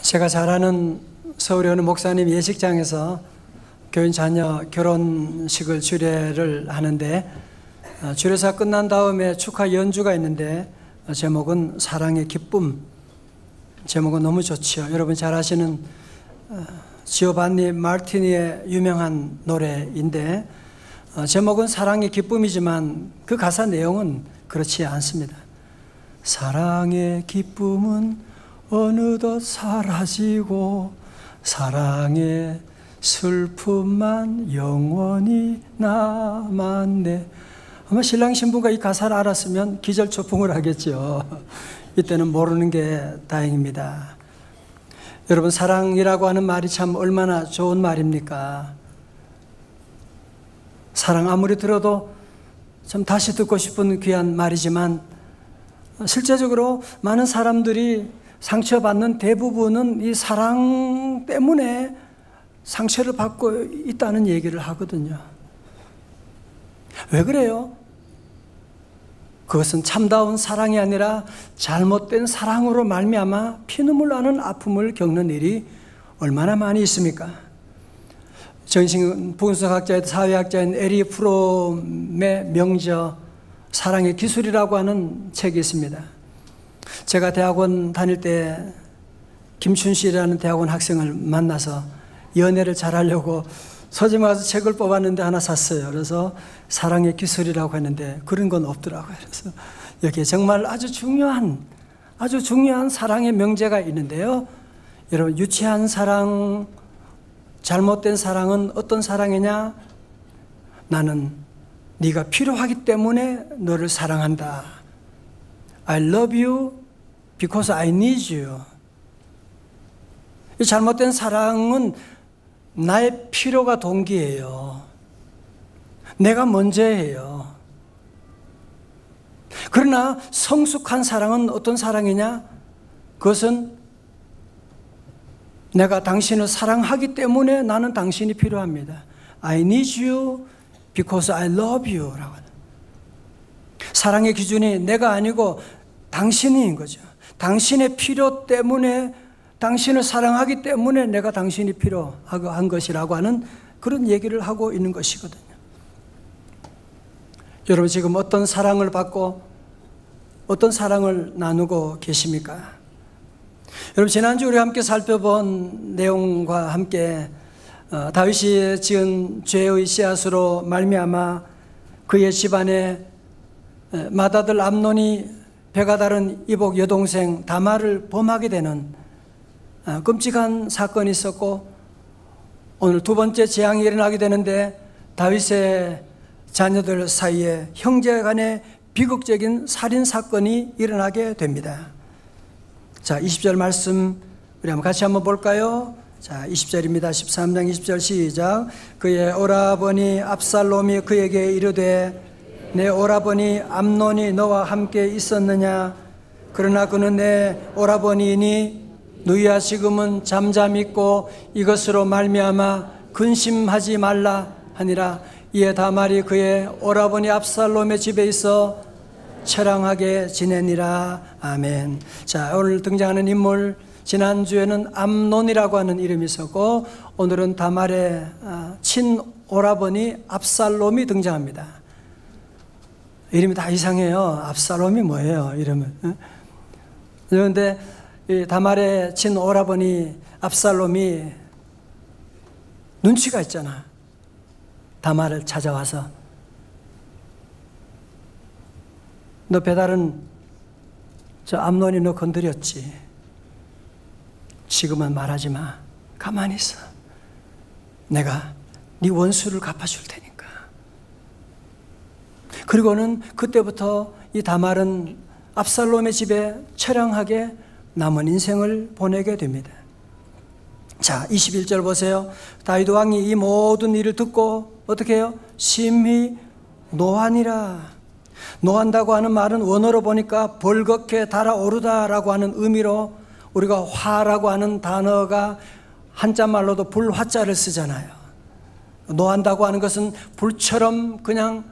제가 잘 아는 서울의 어느 목사님 예식장에서 교인 자녀 결혼식을 주례를 하는데 주례사 끝난 다음에 축하 연주가 있는데 제목은 사랑의 기쁨. 제목은 너무 좋지요. 여러분 잘 아시는 지오반니 마르티니의 유명한 노래인데 제목은 사랑의 기쁨이지만 그 가사 내용은 그렇지 않습니다. 사랑의 기쁨은 어느덧 사라지고 사랑의 슬픔만 영원히 남았네. 아마 신랑 신부가 이 가사를 알았으면 기절초풍을 하겠죠. 이때는 모르는 게 다행입니다. 여러분, 사랑이라고 하는 말이 참 얼마나 좋은 말입니까? 사랑 아무리 들어도 참 다시 듣고 싶은 귀한 말이지만 실제적으로 많은 사람들이 상처받는 대부분은 이 사랑 때문에 상처를 받고 있다는 얘기를 하거든요. 왜 그래요? 그것은 참다운 사랑이 아니라 잘못된 사랑으로 말미암아 피눈물 나는 아픔을 겪는 일이 얼마나 많이 있습니까? 정신 분석학자인 사회학자인 에리 프롬의 명저 사랑의 기술이라고 하는 책이 있습니다. 제가 대학원 다닐 때 김춘실이라는 대학원 학생을 만나서 연애를 잘하려고 서점에 가서 책을 뽑았는데 하나 샀어요. 그래서 사랑의 기술이라고 했는데 그런 건 없더라고요. 그래서 여기에 정말 아주 중요한 사랑의 명제가 있는데요. 여러분, 유치한 사랑, 잘못된 사랑은 어떤 사랑이냐? 나는 네가 필요하기 때문에 너를 사랑한다. I love you because I need you. 이 잘못된 사랑은 나의 필요가 동기예요. 내가 먼저예요. 그러나 성숙한 사랑은 어떤 사랑이냐? 그것은 내가 당신을 사랑하기 때문에 나는 당신이 필요합니다. I need you because I love you 라고 하는. 사랑의 기준이 내가 아니고 당신인 거죠. 당신의 필요 때문에, 당신을 사랑하기 때문에 내가 당신이 필요한 것이라고 하는 그런 얘기를 하고 있는 것이거든요. 여러분, 지금 어떤 사랑을 받고 어떤 사랑을 나누고 계십니까? 여러분, 지난주 우리 함께 살펴본 내용과 함께 다윗이 지은 죄의 씨앗으로 말미암아 그의 집안에 맏아들 암논이 배가 다른 이복 여동생 다말을 범하게 되는 끔찍한 사건이 있었고, 오늘 두 번째 재앙이 일어나게 되는데 다윗의 자녀들 사이에 형제 간의 비극적인 살인 사건이 일어나게 됩니다. 자, 20절 말씀 우리 같이 한번 볼까요? 자, 20절입니다. 13장 20절 시작. 그의 오라버니 압살롬이 그에게 이르되 내 오라버니 암논이 너와 함께 있었느냐? 그러나 그는 내 오라버니이니 너희야 지금은 잠잠 있고 이것으로 말미암아 근심하지 말라 하니라. 이에 다말이 그의 오라버니 압살롬의 집에 있어 처량하게 지내니라. 아멘. 자, 오늘 등장하는 인물, 지난주에는 암논이라고 하는 이름이 있었고 오늘은 다말의 친오라버니 압살롬이 등장합니다. 이름이 다 이상해요. 압살롬이 뭐예요, 이름은? 그런데 다말의 친오라버니 압살롬이 눈치가 있잖아. 다말을 찾아와서 너 배달은 저 암논이 너 건드렸지. 지금은 말하지 마. 가만히 있어. 내가 네 원수를 갚아줄 테니까. 그리고는 그때부터 이 다말은 압살롬의 집에 처량하게 남은 인생을 보내게 됩니다. 자, 21절 보세요. 다윗 왕이 이 모든 일을 듣고 어떻게 해요? 심히 노하니라. 노한다고 하는 말은 원어로 보니까 벌겋게 달아오르다라고 하는 의미로 우리가 화라고 하는 단어가 한자말로도 불화자를 쓰잖아요. 노한다고 하는 것은 불처럼 그냥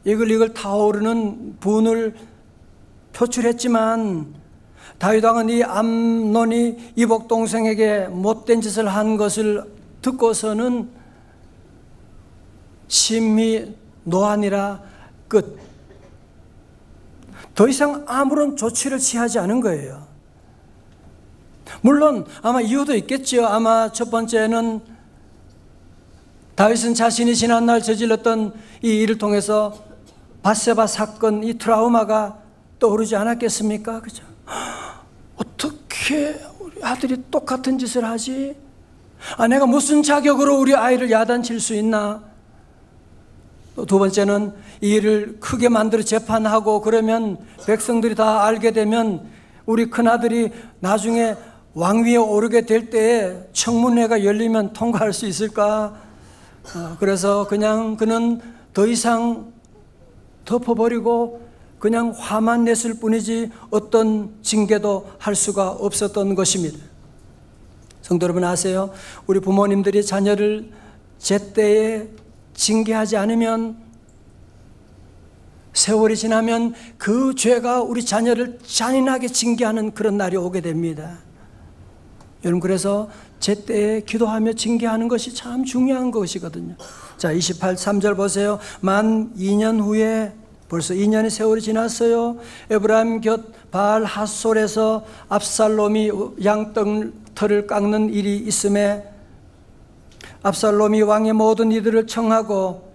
이글이글 타오르는 분을 표출했지만 다윗 왕은 이 암논이 이복 동생에게 못된 짓을 한 것을 듣고서는 심히 노하니라 끝. 더 이상 아무런 조치를 취하지 않은 거예요. 물론 아마 이유도 있겠죠. 아마 첫 번째는 다윗은 자신이 지난날 저질렀던 이 일을 통해서 밧세바 사건, 이 트라우마가 떠오르지 않았겠습니까? 그죠? 어떻게 우리 아들이 똑같은 짓을 하지? 내가 무슨 자격으로 우리 아이를 야단칠 수 있나? 또 두 번째는 이 일을 크게 만들어 재판하고 그러면 백성들이 다 알게 되면 우리 큰아들이 나중에 왕위에 오르게 될 때에 청문회가 열리면 통과할 수 있을까? 그래서 그냥 그는 더 이상 덮어버리고 그냥 화만 냈을 뿐이지 어떤 징계도 할 수가 없었던 것입니다. 성도 여러분 아세요? 우리 부모님들이 자녀를 제때에 징계하지 않으면 세월이 지나면 그 죄가 우리 자녀를 잔인하게 징계하는 그런 날이 오게 됩니다. 여러분 그래서 제때에 기도하며 징계하는 것이 참 중요한 것이거든요. 자, 3절 보세요. 만 2년 후에 벌써 2년의 세월이 지났어요. 에브라임 곁 바알 핫솔에서 압살롬이 양털을 깎는 일이 있음에 압살롬이 왕의 모든 이들을 청하고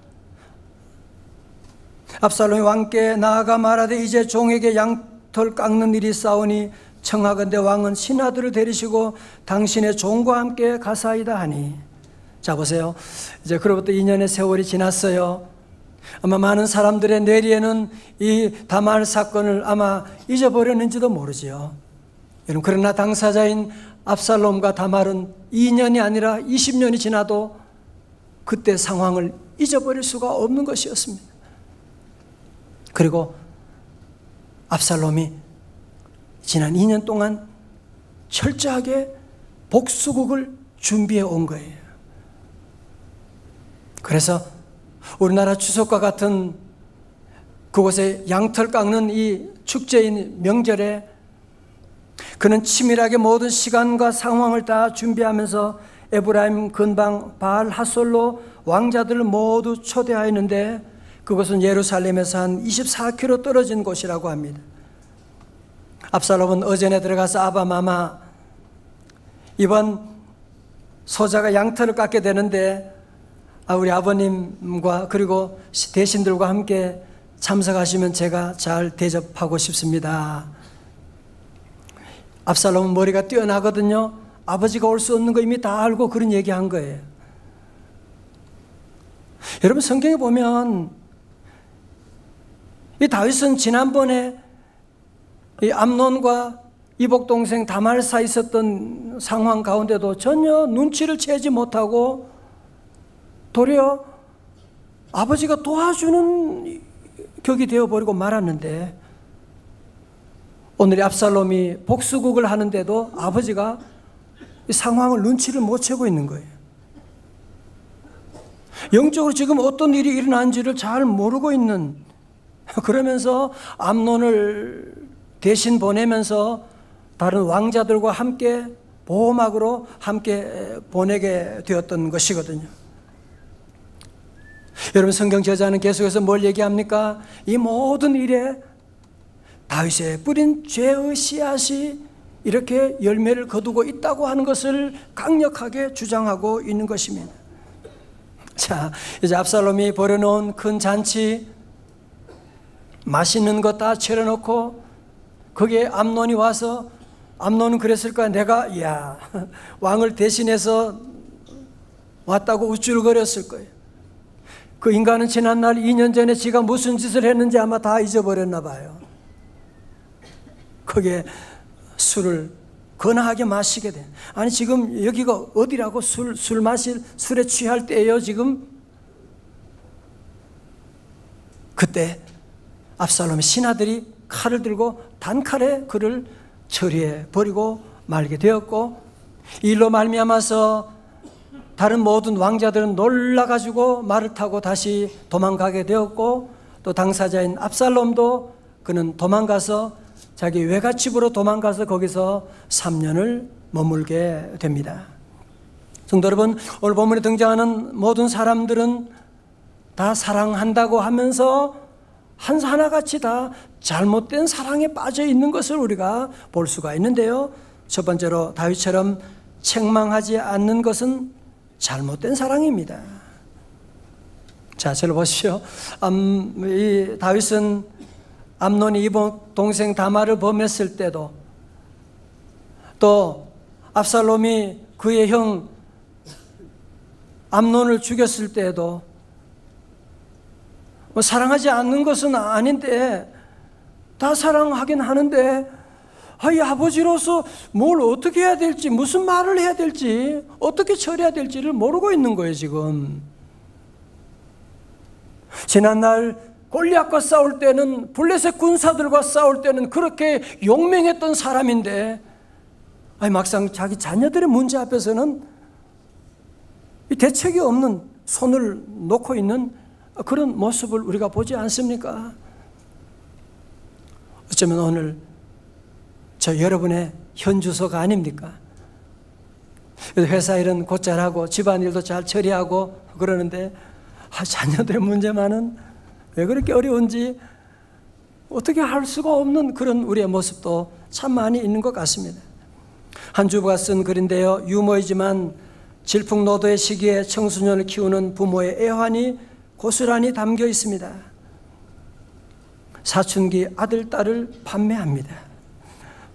압살롬이 왕께 나아가 말하되 이제 종에게 양털 깎는 일이 있사오니 청하건대 왕은 신하들을 데리시고 당신의 종과 함께 가사이다 하니. 자 보세요. 이제 그로부터 2년의 세월이 지났어요. 아마 많은 사람들의 뇌리에는 이 다말 사건을 아마 잊어버렸는지도 모르지요. 여러분 그러나 당사자인 압살롬과 다말은 2년이 아니라 20년이 지나도 그때 상황을 잊어버릴 수가 없는 것이었습니다. 그리고 압살롬이 지난 2년 동안 철저하게 복수국을 준비해 온 거예요. 그래서 우리나라 추석과 같은 그곳에 양털 깎는 이 축제인 명절에 그는 치밀하게 모든 시간과 상황을 다 준비하면서 에브라임 근방 바알 핫솔로 왕자들을 모두 초대하였는데 그것은 예루살렘에서 한 24km 떨어진 곳이라고 합니다. 압살롬은 어전에 들어가서 아바마마 이번 소자가 양털을 깎게 되는데 우리 아버님과 그리고 대신들과 함께 참석하시면 제가 잘 대접하고 싶습니다. 압살롬은 머리가 뛰어나거든요. 아버지가 올 수 없는 거 이미 다 알고 그런 얘기한 거예요. 여러분 성경에 보면 이 다윗은 지난번에 이 암논과 이복 동생 다말 사이 있었던 상황 가운데도 전혀 눈치를 채지 못하고 도리어 아버지가 도와주는 격이 되어버리고 말았는데 오늘 압살롬이 복수국을 하는데도 아버지가 이 상황을 눈치를 못 채고 있는 거예요. 영적으로 지금 어떤 일이 일어난지를 잘 모르고 있는, 그러면서 암논을 대신 보내면서 다른 왕자들과 함께 보호막으로 함께 보내게 되었던 것이거든요. 여러분 성경 저자는 계속해서 뭘 얘기합니까? 이 모든 일에 다윗의 뿌린 죄의 씨앗이 이렇게 열매를 거두고 있다고 하는 것을 강력하게 주장하고 있는 것입니다. 자, 이제 압살롬이 벌여놓은 큰 잔치, 맛있는 거 다 차려놓고 거기에 암논이 와서, 암논은 그랬을까? 내가 왕을 대신해서 왔다고 우쭐거렸을 거예요. 그 인간은 지난날 2년 전에 지가 무슨 짓을 했는지 아마 다 잊어버렸나 봐요. 거기에 술을 거나하게 마시게 돼. 아니 지금 여기가 어디라고 술에 취할 때예요 지금? 그때 압살롬의 신하들이 칼을 들고 단칼에 그를 처리해 버리고 말게 되었고, 이 일로 말미암아서 다른 모든 왕자들은 놀라가지고 말을 타고 다시 도망가게 되었고, 또 당사자인 압살롬도 그는 도망가서 자기 외갓집으로 도망가서 거기서 3년을 머물게 됩니다. 성도 여러분, 오늘 본문에 등장하는 모든 사람들은 다 사랑한다고 하면서 하나같이 다 잘못된 사랑에 빠져 있는 것을 우리가 볼 수가 있는데요. 첫 번째로 다윗처럼 책망하지 않는 것은 잘못된 사랑입니다. 자, 저를 보십시오. 이 다윗은 암논이 이복 동생 다말을 범했을 때도, 또 압살롬이 그의 형 암논을 죽였을 때에도 사랑하지 않는 것은 아닌데, 다 사랑하긴 하는데 이 아버지로서 뭘 어떻게 해야 될지, 무슨 말을 해야 될지, 어떻게 처리해야 될지를 모르고 있는 거예요 지금. 지난날 골리앗과 싸울 때는, 블레셋 군사들과 싸울 때는 그렇게 용맹했던 사람인데, 막상 자기 자녀들의 문제 앞에서는 대책이 없는, 손을 놓고 있는 그런 모습을 우리가 보지 않습니까? 어쩌면 오늘 저 여러분의 현주소가 아닙니까? 회사 일은 곧잘 하고 집안일도 잘 처리하고 그러는데 자녀들의 문제만은 왜 그렇게 어려운지 어떻게 할 수가 없는 그런 우리의 모습도 참 많이 있는 것 같습니다. 한 주부가 쓴 글인데요, 유머이지만 질풍노도의 시기에 청소년을 키우는 부모의 애환이 고스란히 담겨 있습니다. 사춘기 아들, 딸을 판매합니다.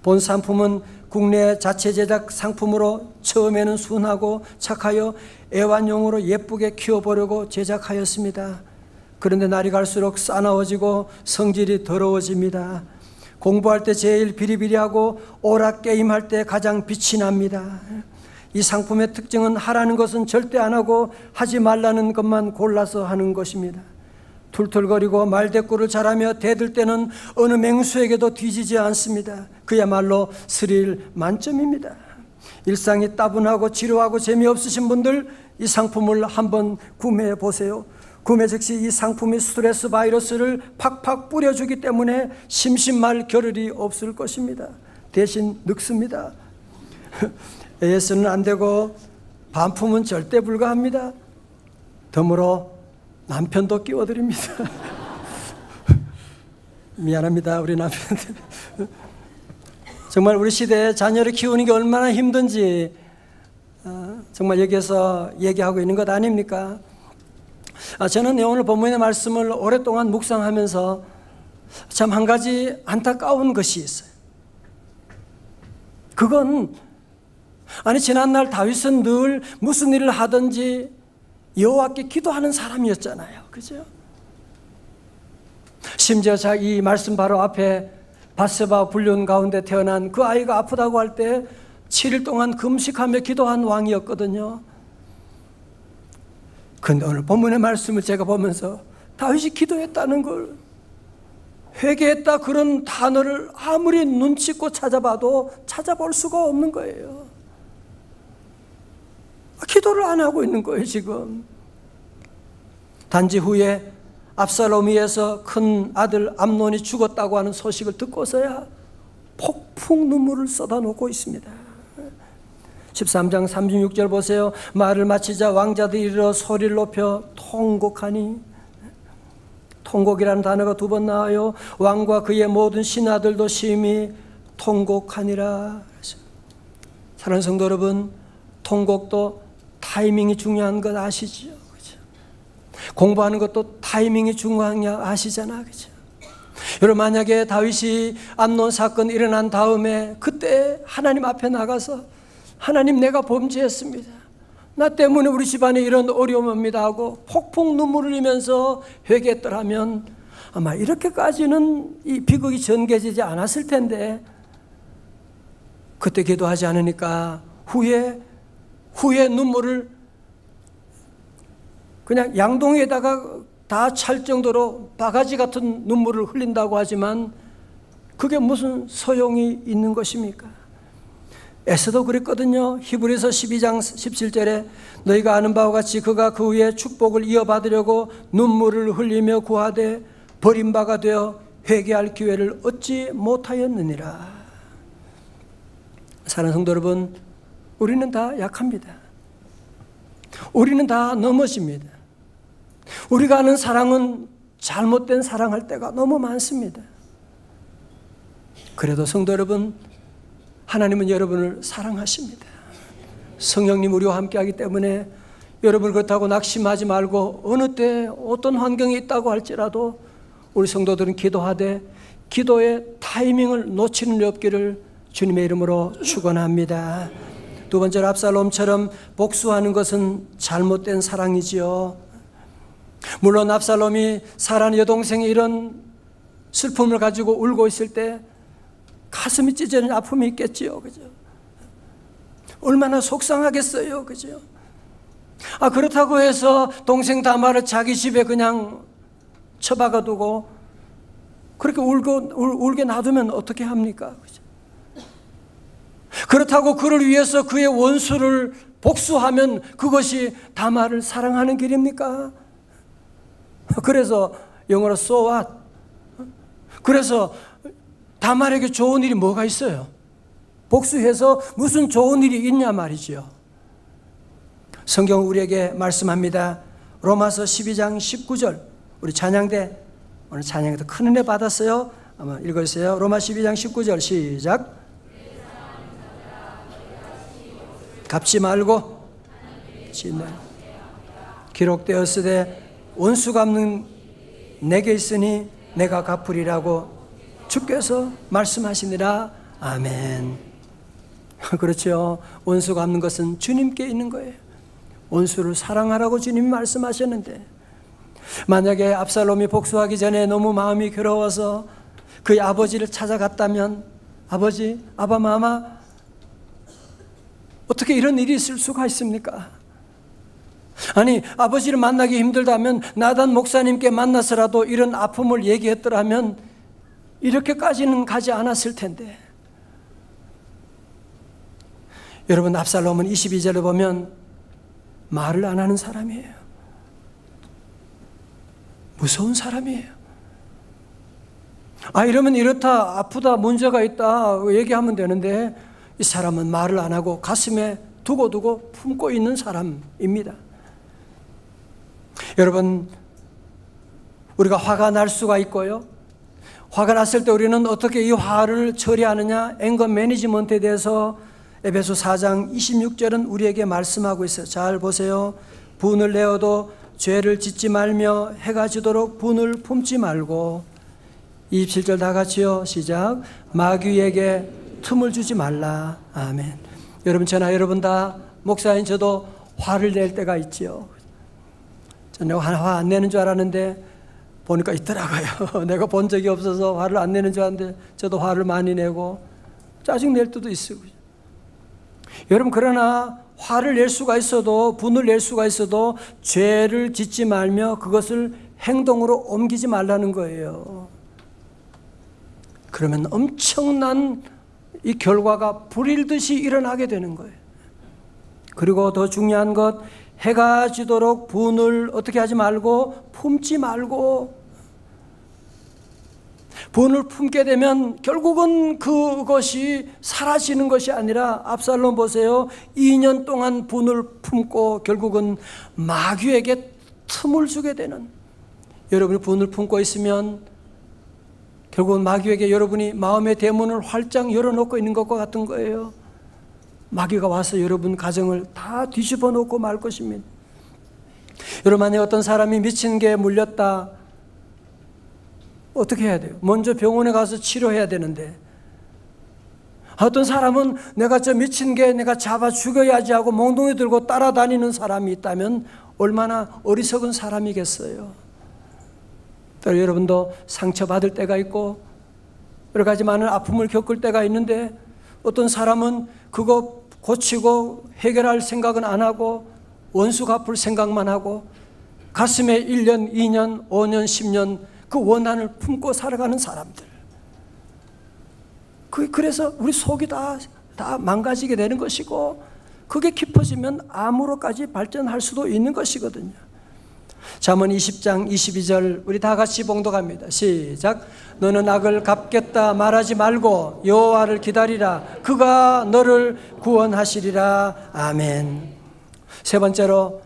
본 상품은 국내 자체 제작 상품으로 처음에는 순하고 착하여 애완용으로 예쁘게 키워보려고 제작하였습니다. 그런데 날이 갈수록 싸나워지고 성질이 더러워집니다. 공부할 때 제일 비리비리하고 오락게임할 때 가장 빛이 납니다. 이 상품의 특징은 하라는 것은 절대 안 하고 하지 말라는 것만 골라서 하는 것입니다. 툴툴거리고 말대꾸를 잘하며 대들 때는 어느 맹수에게도 뒤지지 않습니다. 그야말로 스릴 만점입니다. 일상이 따분하고 지루하고 재미없으신 분들, 이 상품을 한번 구매해 보세요. 구매 즉시 이 상품이 스트레스 바이러스를 팍팍 뿌려주기 때문에 심심할 겨를이 없을 것입니다. 대신 늙습니다. AS는 안 되고 반품은 절대 불가합니다. 덤으로 남편도 끼워드립니다. 미안합니다, 우리 남편들. 정말 우리 시대에 자녀를 키우는 게 얼마나 힘든지 정말 여기에서 얘기하고 있는 것 아닙니까? 저는 오늘 본문의 말씀을 오랫동안 묵상하면서 참 한 가지 안타까운 것이 있어요. 그건 지난날 다윗은 늘 무슨 일을 하든지 여호와께 기도하는 사람이었잖아요. 그죠? 심지어 이 말씀 바로 앞에 밧세바 불륜 가운데 태어난 그 아이가 아프다고 할 때 7일 동안 금식하며 기도한 왕이었거든요. 그런데 오늘 본문의 말씀을 제가 보면서 다윗이 기도했다는 걸, 회개했다 그런 단어를 아무리 눈치껏 찾아봐도 찾아볼 수가 없는 거예요. 기도를 안 하고 있는 거예요 지금. 단지 후에 압살롬이에서 큰 아들 암논이 죽었다고 하는 소식을 듣고서야 폭풍 눈물을 쏟아놓고 있습니다. 13장 36절 보세요. 말을 마치자 왕자들이 이르러 소리를 높여 통곡하니, 통곡이라는 단어가 2번 나와요. 왕과 그의 모든 신하들도 심히 통곡하니라. 사랑하는 성도 여러분, 통곡도 타이밍이 중요한 것 아시죠? 그죠? 공부하는 것도 타이밍이 중요한 거 아시잖아. 그죠? 여러분, 만약에 다윗이 암논 사건 일어난 다음에 그때 하나님 앞에 나가서 하나님, 내가 범죄했습니다, 나 때문에 우리 집안에 이런 어려움이 옵니다 하고 폭풍 눈물을 흘리면서 회개했더라면 아마 이렇게까지는 이 비극이 전개되지 않았을 텐데, 그때 기도하지 않으니까 후에 눈물을 그냥 양동이에다가 다 찰 정도로 바가지 같은 눈물을 흘린다고 하지만 그게 무슨 소용이 있는 것입니까? 에서도 그랬거든요. 히브리서 12장 17절에 너희가 아는 바와 같이 그가 그 위에 축복을 이어받으려고 눈물을 흘리며 구하되 버림바가 되어 회개할 기회를 얻지 못하였느니라. 사랑하는 성도 여러분, 우리는 다 약합니다. 우리는 다 넘어집니다. 우리가 아는 사랑은 잘못된 사랑할 때가 너무 많습니다. 그래도 성도 여러분, 하나님은 여러분을 사랑하십니다. 성령님 우리와 함께하기 때문에 여러분 그렇다고 낙심하지 말고 어느 때 어떤 환경이 있다고 할지라도 우리 성도들은 기도하되 기도의 타이밍을 놓치는 일 없기를 주님의 이름으로 축원합니다. 두 번째로 압살롬처럼 복수하는 것은 잘못된 사랑이지요. 물론 압살롬이 사라는 여동생이 이런 슬픔을 가지고 울고 있을 때 가슴이 찢어지는 아픔이 있겠지요. 그죠? 얼마나 속상하겠어요. 그죠? 그렇다고 해서 동생 다말을 자기 집에 그냥 처박아 두고 그렇게 울게 놔두면 어떻게 합니까? 그죠? 그렇다고 그를 위해서 그의 원수를 복수하면 그것이 다말을 사랑하는 길입니까? 그래서 영어로 so what? 그래서 다말에게 좋은 일이 뭐가 있어요? 복수해서 무슨 좋은 일이 있냐 말이죠. 성경 우리에게 말씀합니다. 로마서 12장 19절. 우리 찬양대 오늘 찬양에도 큰 은혜 받았어요. 한번 읽어주세요. 로마 12장 19절 시작. 갚지 말고 기록되었으되 원수 갚는 내게 있으니 내가 갚으리라고 주께서 말씀하시니라. 아멘. 그렇죠. 원수 갚는 것은 주님께 있는 거예요. 원수를 사랑하라고 주님이 말씀하셨는데 만약에 압살롬이 복수하기 전에 너무 마음이 괴로워서 그의 아버지를 찾아갔다면 아버지, 아바마마 어떻게 이런 일이 있을 수가 있습니까? 아니 아버지를 만나기 힘들다면 나단 목사님께 만나서라도 이런 아픔을 얘기했더라면 이렇게까지는 가지 않았을 텐데. 여러분 압살롬은 22절을 보면 말을 안 하는 사람이에요. 무서운 사람이에요. 이러면 이렇다, 아프다, 문제가 있다 얘기하면 되는데 이 사람은 말을 안 하고 가슴에 두고두고 품고 있는 사람입니다. 여러분 우리가 화가 날 수가 있고요. 화가 났을 때 우리는 어떻게 이 화를 처리하느냐, 앵거 매니지먼트에 대해서 에베소 4장 26절은 우리에게 말씀하고 있어요. 잘 보세요. 분을 내어도 죄를 짓지 말며 해가 지도록 분을 품지 말고 27절 다 같이요. 시작. 마귀에게 틈을 주지 말라. 아멘. 여러분 저나 여러분 다 목사인 저도 화를 낼 때가 있지요. 저는 화 안 내는 줄 알았는데 보니까 있더라고요. 내가 본 적이 없어서 화를 안 내는 줄 알았는데 저도 화를 많이 내고 짜증 낼 때도 있어요. 여러분 그러나 화를 낼 수가 있어도 분을 낼 수가 있어도 죄를 짓지 말며 그것을 행동으로 옮기지 말라는 거예요. 그러면 엄청난 이 결과가 불일듯이 일어나게 되는 거예요. 그리고 더 중요한 것, 해가 지도록 분을 어떻게 하지 말고 품지 말고, 분을 품게 되면 결국은 그것이 사라지는 것이 아니라 압살롬 보세요. 2년 동안 분을 품고 결국은 마귀에게 틈을 주게 되는, 여러분이 분을 품고 있으면 결국은 마귀에게 여러분이 마음의 대문을 활짝 열어놓고 있는 것과 같은 거예요. 마귀가 와서 여러분 가정을 다 뒤집어 놓고 말 것입니다. 여러분 만약에 어떤 사람이 미친 게 물렸다, 어떻게 해야 돼요? 먼저 병원에 가서 치료해야 되는데, 어떤 사람은 내가 저 미친 게 내가 잡아 죽여야지 하고 몽둥이 들고 따라다니는 사람이 있다면 얼마나 어리석은 사람이겠어요. 또 여러분도 상처받을 때가 있고 여러 가지 많은 아픔을 겪을 때가 있는데 어떤 사람은 그거 고치고 해결할 생각은 안 하고 원수 갚을 생각만 하고 가슴에 1년, 2년, 5년, 10년 그 원한을 품고 살아가는 사람들. 그래서 우리 속이 다 망가지게 되는 것이고 그게 깊어지면 암으로까지 발전할 수도 있는 것이거든요. 잠언 20장 22절 우리 다 같이 봉독합니다. 시작. 너는 악을 갚겠다 말하지 말고 여호와를 기다리라. 그가 너를 구원하시리라. 아멘. 세 번째로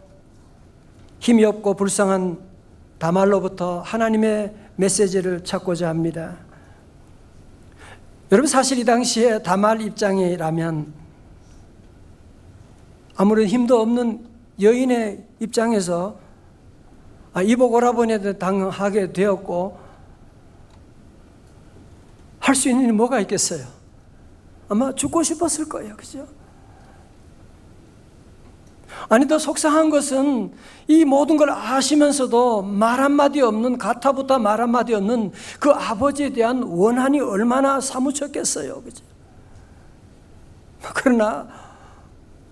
힘이 없고 불쌍한 다말로부터 하나님의 메시지를 찾고자 합니다. 여러분, 사실 이 당시에 다말 입장이라면 아무런 힘도 없는 여인의 입장에서 이복 오라버니한테 당하게 되었고 할 수 있는 일이 뭐가 있겠어요? 아마 죽고 싶었을 거예요. 그죠? 아니, 더 속상한 것은 이 모든 걸 아시면서도 말 한마디 없는, 가타부타 말 한마디 없는 그 아버지에 대한 원한이 얼마나 사무쳤겠어요. 그죠? 그러나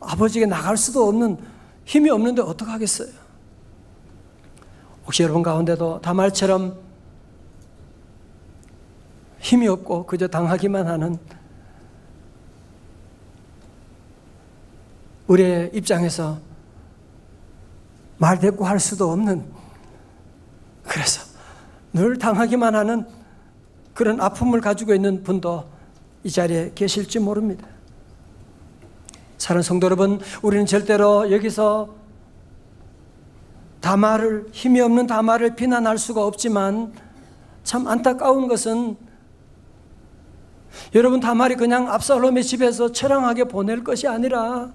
아버지에게 나갈 수도 없는, 힘이 없는데 어떡하겠어요? 혹시 여러분 가운데도 다말처럼 힘이 없고 그저 당하기만 하는 우리의 입장에서 말 대꾸 할 수도 없는, 그래서 늘 당하기만 하는 그런 아픔을 가지고 있는 분도 이 자리에 계실지 모릅니다. 사랑하는 성도 여러분, 우리는 절대로 여기서 다말을, 힘이 없는 다말을 비난할 수가 없지만 참 안타까운 것은 여러분, 다말이 그냥 압살롬의 집에서 처량하게 보낼 것이 아니라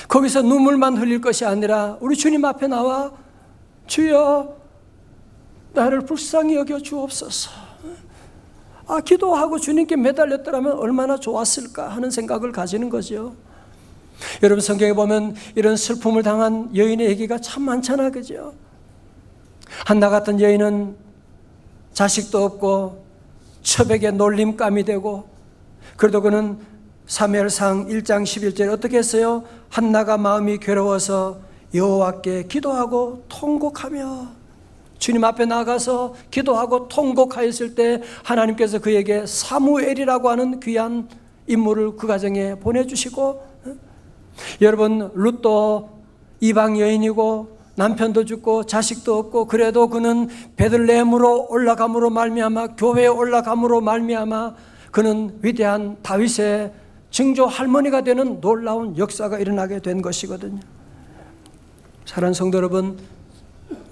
거기서 눈물만 흘릴 것이 아니라 우리 주님 앞에 나와 주여 나를 불쌍히 여겨 주옵소서, 기도하고 주님께 매달렸더라면 얼마나 좋았을까 하는 생각을 가지는 거죠. 여러분, 성경에 보면 이런 슬픔을 당한 여인의 얘기가 참 많잖아, 그죠? 한나 같은 여인은 자식도 없고 처백에 놀림감이 되고, 그래도 그는 사무엘상 1장 11절에 어떻게 했어요? 한나가 마음이 괴로워서 여호와께 기도하고 통곡하며, 주님 앞에 나가서 기도하고 통곡하였을 때 하나님께서 그에게 사무엘이라고 하는 귀한 인물을 그 가정에 보내주시고, 여러분, 룻도 이방 여인이고 남편도 죽고 자식도 없고, 그래도 그는 베들레헴으로 올라감으로 말미암아, 교회에 올라감으로 말미암아 그는 위대한 다윗의 증조 할머니가 되는 놀라운 역사가 일어나게 된 것이거든요. 사랑하는 성도 여러분,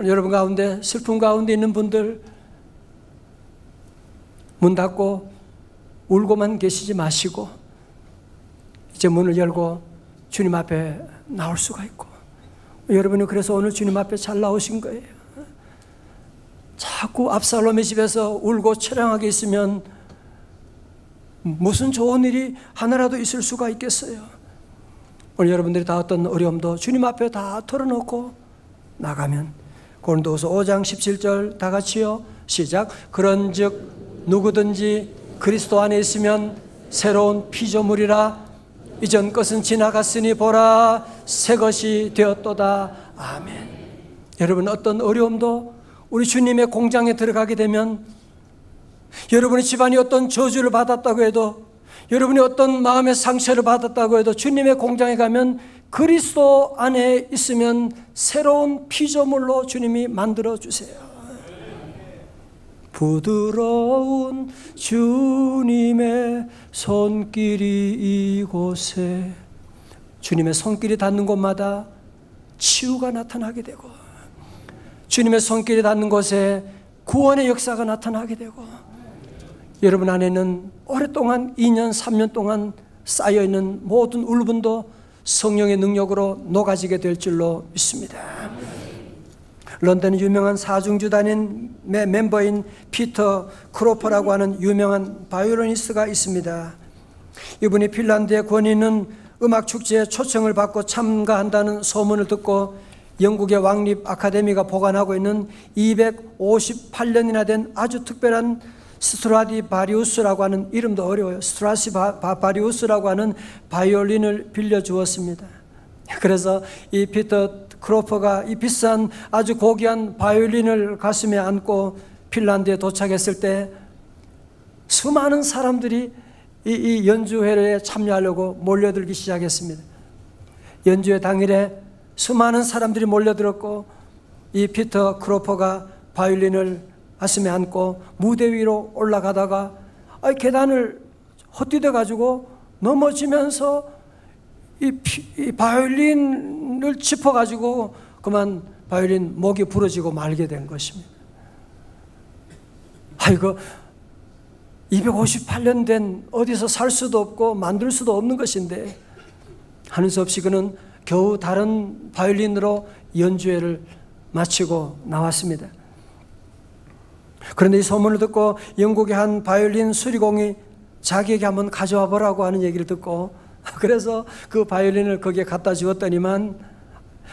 여러분 가운데 슬픔 가운데 있는 분들 문 닫고 울고만 계시지 마시고 이제 문을 열고 주님 앞에 나올 수가 있고, 여러분이 그래서 오늘 주님 앞에 잘 나오신 거예요. 자꾸 압살롬의 집에서 울고 처량하게 있으면 무슨 좋은 일이 하나라도 있을 수가 있겠어요? 오늘 여러분들이 다 어떤 어려움도 주님 앞에 다 털어놓고 나가면, 고린도후서 5장 17절 다 같이요. 시작. 그런즉 누구든지 그리스도 안에 있으면 새로운 피조물이라, 이전 것은 지나갔으니 보라 새 것이 되었도다. 아멘. 여러분, 어떤 어려움도 우리 주님의 공장에 들어가게 되면, 여러분의 집안이 어떤 저주를 받았다고 해도, 여러분이 어떤 마음의 상처를 받았다고 해도 주님의 공장에 가면 그리스도 안에 있으면 새로운 피조물로 주님이 만들어 주세요. 부드러운 주님의 손길이 이곳에, 주님의 손길이 닿는 곳마다 치유가 나타나게 되고, 주님의 손길이 닿는 곳에 구원의 역사가 나타나게 되고, 여러분 안에는 오랫동안 2년 3년 동안 쌓여있는 모든 울분도 성령의 능력으로 녹아지게 될 줄로 믿습니다. 런던의 유명한 사중주단의 멤버인 피터 크로퍼라고 하는 유명한 바이올리니스트가 있습니다. 이분이 핀란드의 권위 있는 음악축제에 초청을 받고 참가한다는 소문을 듣고 영국의 왕립 아카데미가 보관하고 있는 258년이나 된 아주 특별한 스트라디바리우스라고 하는, 이름도 어려워요, 스트라디바리우스라고 하는 바이올린을 빌려주었습니다. 그래서 이 피터 크로퍼가 이 비싼 아주 고귀한 바이올린을 가슴에 안고 핀란드에 도착했을 때 수많은 사람들이 이 연주회에 참여하려고 몰려들기 시작했습니다. 연주회 당일에 수많은 사람들이 몰려들었고 이 피터 크로퍼가 바이올린을 가슴에 안고 무대 위로 올라가다가 계단을 헛디뎌 가지고 넘어지면서 이 바이올린을 짚어 가지고 그만 바이올린 목이 부러지고 말게 된 것입니다. 이거 258년 된 어디서 살 수도 없고 만들 수도 없는 것인데 하는 수 없이 그는 겨우 다른 바이올린으로 연주회를 마치고 나왔습니다. 그런데 이 소문을 듣고 영국의 한 바이올린 수리공이 자기에게 한번 가져와 보라고 하는 얘기를 듣고 그래서 그 바이올린을 거기에 갖다 주었더니만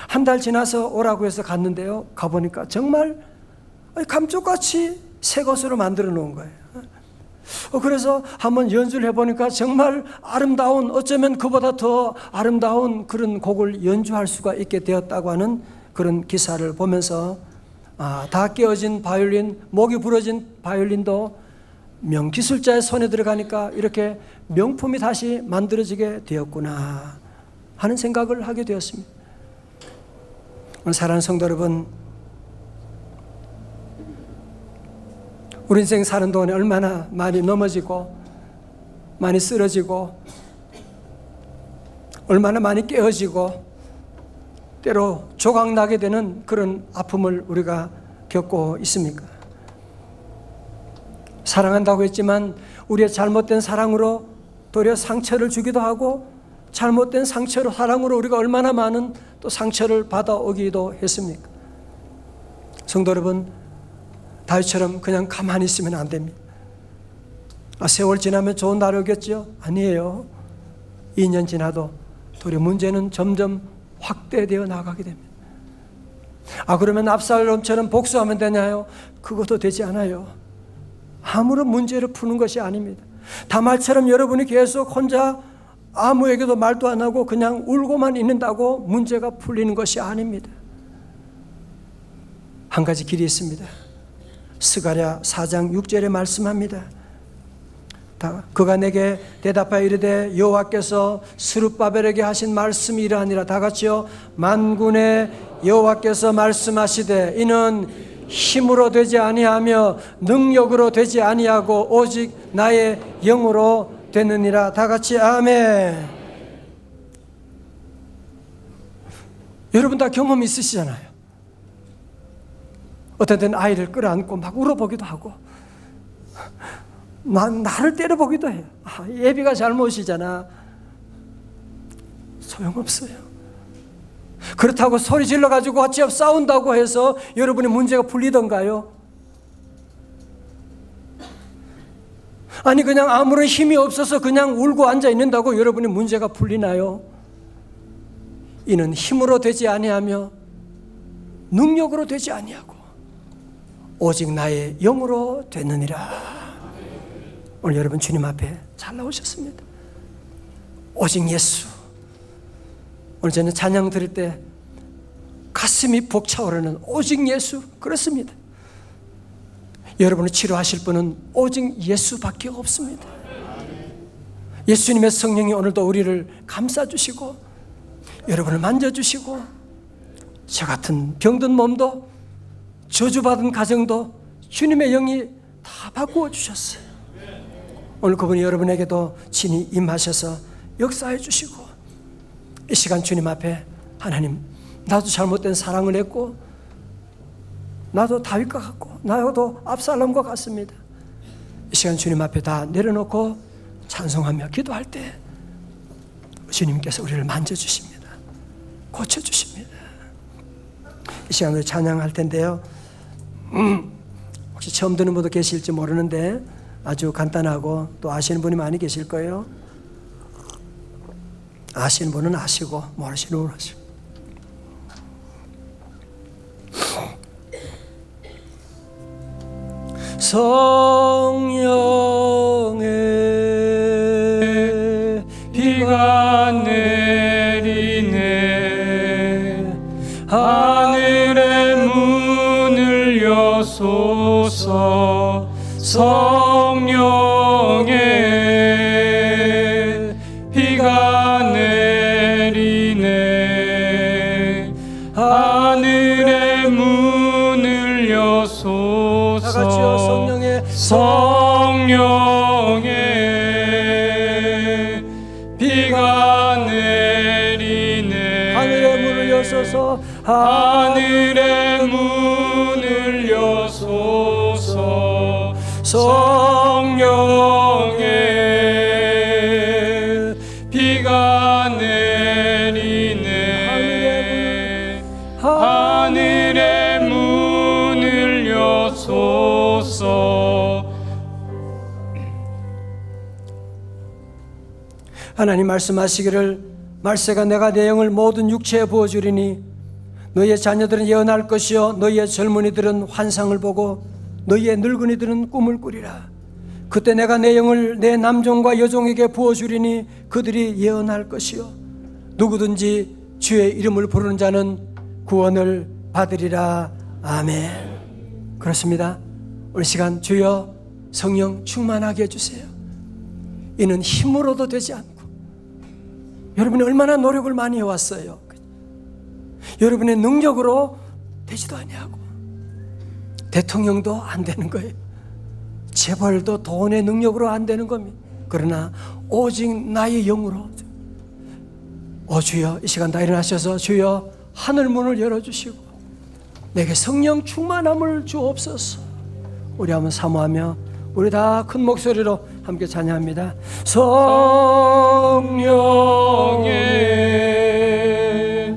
한 달 지나서 오라고 해서 갔는데요. 가보니까 정말 감쪽같이 새 것으로 만들어 놓은 거예요. 그래서 한번 연주를 해보니까 정말 아름다운, 어쩌면 그보다 더 아름다운 그런 곡을 연주할 수가 있게 되었다고 하는 그런 기사를 보면서 다 깨어진 바이올린, 목이 부러진 바이올린도 명기술자의 손에 들어가니까 이렇게 명품이 다시 만들어지게 되었구나 하는 생각을 하게 되었습니다. 오늘 사랑하는 성도 여러분, 우리 인생 사는 동안에 얼마나 많이 넘어지고 많이 쓰러지고 얼마나 많이 깨어지고 때로 조각나게 되는 그런 아픔을 우리가 겪고 있습니까? 사랑한다고 했지만 우리의 잘못된 사랑으로 도리어 상처를 주기도 하고 잘못된 상처로 사랑으로 우리가 얼마나 많은 또 상처를 받아오기도 했습니까? 성도 여러분, 다윗처럼 그냥 가만히 있으면 안 됩니다. 세월 지나면 좋은 날이 오겠죠? 아니에요. 2년 지나도 도리어 문제는 점점 확대되어 나가게 됩니다. 그러면 압살롬처럼 복수하면 되나요? 그것도 되지 않아요. 아무런 문제를 푸는 것이 아닙니다. 다말처럼 여러분이 계속 혼자 아무에게도 말도 안 하고 그냥 울고만 있는다고 문제가 풀리는 것이 아닙니다. 한 가지 길이 있습니다. 스가랴 4장 6절에 말씀합니다. 그가 내게 대답하여 이르되 여호와께서 스룹바벨에게 하신 말씀이 이러하니라. 다 같이요. 만군의 여호와께서 말씀하시되 이는 힘으로 되지 아니하며 능력으로 되지 아니하고 오직 나의 영으로 되느니라. 다 같이 아멘. 여러분 다 경험이 있으시잖아요. 어떤 때는 아이를 끌어안고 막 울어보기도 하고 나를 때려보기도 해요. 예비가 잘못이잖아. 소용없어요. 그렇다고 소리 질러가지고 같이 싸운다고 해서 여러분의 문제가 풀리던가요? 아니 그냥 아무런 힘이 없어서 그냥 울고 앉아 있는다고 여러분의 문제가 풀리나요? 이는 힘으로 되지 아니하며 능력으로 되지 아니하고 오직 나의 영으로 되느니라. 오늘 여러분 주님 앞에 잘 나오셨습니다. 오직 예수. 오늘 저는 찬양 드릴 때 가슴이 벅차오르는 오직 예수, 그렇습니다. 여러분을 치료하실 분은 오직 예수밖에 없습니다. 예수님의 성령이 오늘도 우리를 감싸주시고 여러분을 만져주시고 저 같은 병든 몸도 저주받은 가정도 주님의 영이 다 바꾸어 주셨어요. 오늘 그분이 여러분에게도 친히 임하셔서 역사해 주시고 이 시간 주님 앞에 하나님, 나도 잘못된 사랑을 했고 나도 다윗과 같고 나도 압살롬과 같습니다. 이 시간 주님 앞에 다 내려놓고 찬송하며 기도할 때 주님께서 우리를 만져주십니다. 고쳐주십니다. 이 시간 우리 찬양할 텐데요. 혹시 처음 듣는 분도 계실지 모르는데 아주 간단하고 또 아시는 분이 많이 계실 거예요. 아시는 분은 아시고 모르시는 분은 아시고. 성령의 비가 내리네 하늘의 문을 여소서. 성령의 비가 내리네 성령의 비가 내리네. 하늘의 문을 여소서, 하늘의 문을 여소서. 성령의 비가 내리네. 하늘의 문을 여소서. 하나님 말씀하시기를 말세가 내가 내 영을 모든 육체에 부어주리니 너희의 자녀들은 예언할 것이요 너희의 젊은이들은 환상을 보고 너희의 늙은이들은 꿈을 꾸리라. 그때 내가 내 영을 내 남종과 여종에게 부어주리니 그들이 예언할 것이요 누구든지 주의 이름을 부르는 자는 구원을 받으리라. 아멘. 그렇습니다. 오늘 시간 주여 성령 충만하게 해주세요. 이는 힘으로도 되지 않고 여러분이 얼마나 노력을 많이 해왔어요. 여러분의 능력으로 되지도 아니하고 대통령도 안 되는 거예요. 재벌도 돈의 능력으로 안 되는 겁니다. 그러나 오직 나의 영으로. 주여 이 시간 다 일어나셔서 주여 하늘 문을 열어주시고 내게 성령 충만함을 주옵소서. 우리 한번 사모하며 우리 다 큰 목소리로 함께 찬양합니다. 성령의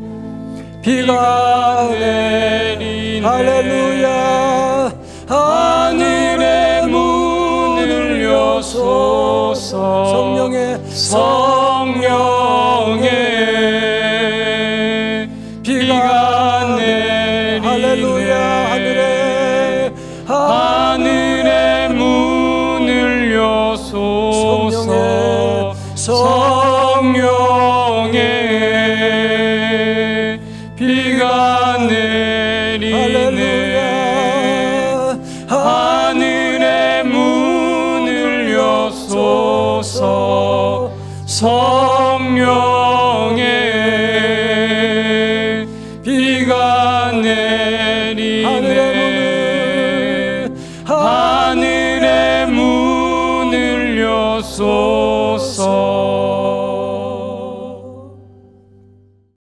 비가 내리네. 할렐루야. 하늘의 문을 여소서. 성령의 비가 내리네. 할렐루야. 하늘의 문을 여소서. 성령의 비가 내리네. 하늘의 문을 여소서. 성령의 비가 내리네. 하늘의 문을 여소서.